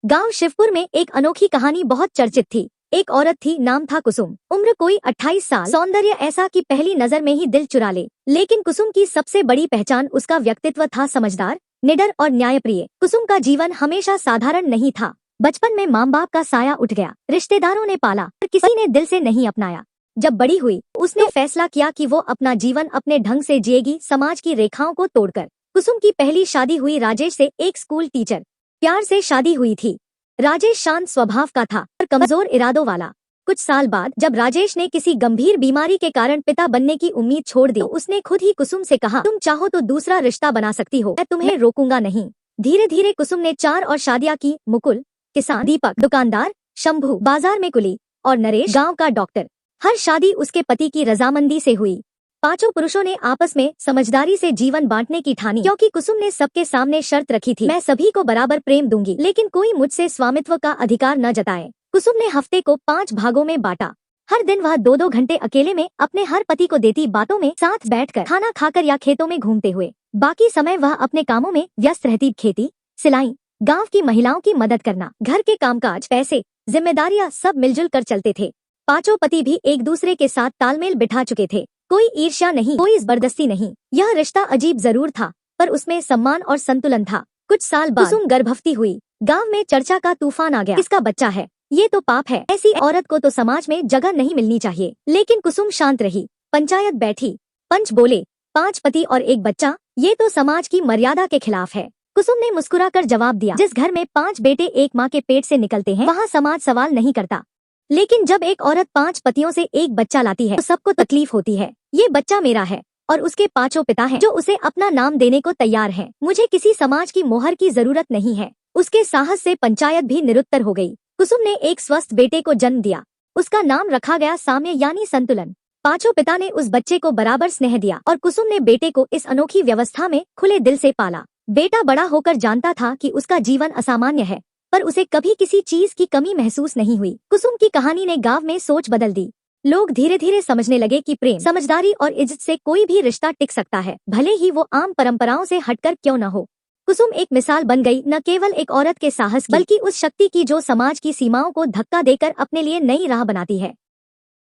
गांव शिवपुर में एक अनोखी कहानी बहुत चर्चित थी। एक औरत थी, नाम था कुसुम। उम्र कोई 28 साल। सौंदर्य ऐसा कि पहली नजर में ही दिल चुरा ले। लेकिन कुसुम की सबसे बड़ी पहचान उसका व्यक्तित्व था, समझदार, निडर और न्यायप्रिय। कुसुम का जीवन हमेशा साधारण नहीं था। बचपन में माँ बाप का साया उठ गया, रिश्तेदारों ने पाला, पर किसी ने दिल से नहीं अपनाया। जब बड़ी हुई, उसने फैसला किया कि वो अपना जीवन अपने ढंग से जिएगी, समाज की रेखाओं को तोड़कर। कुसुम की पहली शादी हुई राजेश से, एक स्कूल टीचर। प्यार से शादी हुई थी। राजेश शांत स्वभाव का था और कमजोर इरादों वाला। कुछ साल बाद जब राजेश ने किसी गंभीर बीमारी के कारण पिता बनने की उम्मीद छोड़ दी, तो उसने खुद ही कुसुम से कहा, तुम चाहो तो दूसरा रिश्ता बना सकती हो, मैं तुम्हें रोकूंगा नहीं। धीरे धीरे कुसुम ने 4 और शादियां की। मुकुल किसान, दीपक दुकानदार, शंभू बाजार में कुली और नरेश गांव का डॉक्टर। हर शादी उसके पति की रजामंदी से हुई। 5 पुरुषों ने आपस में समझदारी से जीवन बांटने की ठानी, क्योंकि कुसुम ने सबके सामने शर्त रखी थी, मैं सभी को बराबर प्रेम दूंगी, लेकिन कोई मुझसे स्वामित्व का अधिकार न जताए। कुसुम ने हफ्ते को 5 भागों में बांटा। हर दिन वह 2-2 घंटे अकेले में अपने हर पति को देती, बातों में साथ बैठकर, खाना खाकर या खेतों में घूमते हुए। बाकी समय वह अपने कामों में व्यस्त रहती, खेती, सिलाई, गाँव की महिलाओं की मदद करना, घर के कामकाज, पैसे, जिम्मेदारियां सब मिलजुल कर चलते थे। 5 पति भी एक दूसरे के साथ तालमेल बिठा चुके थे। कोई ईर्ष्या नहीं, कोई जबरदस्ती नहीं। यह रिश्ता अजीब जरूर था, पर उसमें सम्मान और संतुलन था। कुछ साल बाद कुसुम गर्भवती हुई। गांव में चर्चा का तूफान आ गया, किसका बच्चा है, ये तो पाप है, ऐसी औरत को तो समाज में जगह नहीं मिलनी चाहिए। लेकिन कुसुम शांत रही। पंचायत बैठी, पंच बोले, 5 पति और एक बच्चा, ये तो समाज की मर्यादा के खिलाफ है। कुसुम ने मुस्कुराकर जवाब दिया, जिस घर में 5 बेटे एक माँ के पेट से निकलते हैं, वहाँ समाज सवाल नहीं करता। लेकिन जब एक औरत 5 पतियों से एक बच्चा लाती है, तो सबको तकलीफ होती है। ये बच्चा मेरा है और उसके 5 पिता हैं, जो उसे अपना नाम देने को तैयार हैं। मुझे किसी समाज की मोहर की जरूरत नहीं है। उसके साहस से पंचायत भी निरुत्तर हो गई। कुसुम ने एक स्वस्थ बेटे को जन्म दिया। उसका नाम रखा गया साम्य, यानी संतुलन। 5 पिता ने उस बच्चे को बराबर स्नेह दिया और कुसुम ने बेटे को इस अनोखी व्यवस्था में खुले दिल से पाला। बेटा बड़ा होकर जानता था कि उसका जीवन असामान्य है, पर उसे कभी किसी चीज की कमी महसूस नहीं हुई। कुसुम की कहानी ने गांव में सोच बदल दी। लोग धीरे धीरे समझने लगे कि प्रेम, समझदारी और इज्जत से कोई भी रिश्ता टिक सकता है, भले ही वो आम परंपराओं से हटकर क्यों न हो। कुसुम एक मिसाल बन गई, न केवल एक औरत के साहस की, बल्कि उस शक्ति की जो समाज की सीमाओं को धक्का देकर अपने लिए नई राह बनाती है।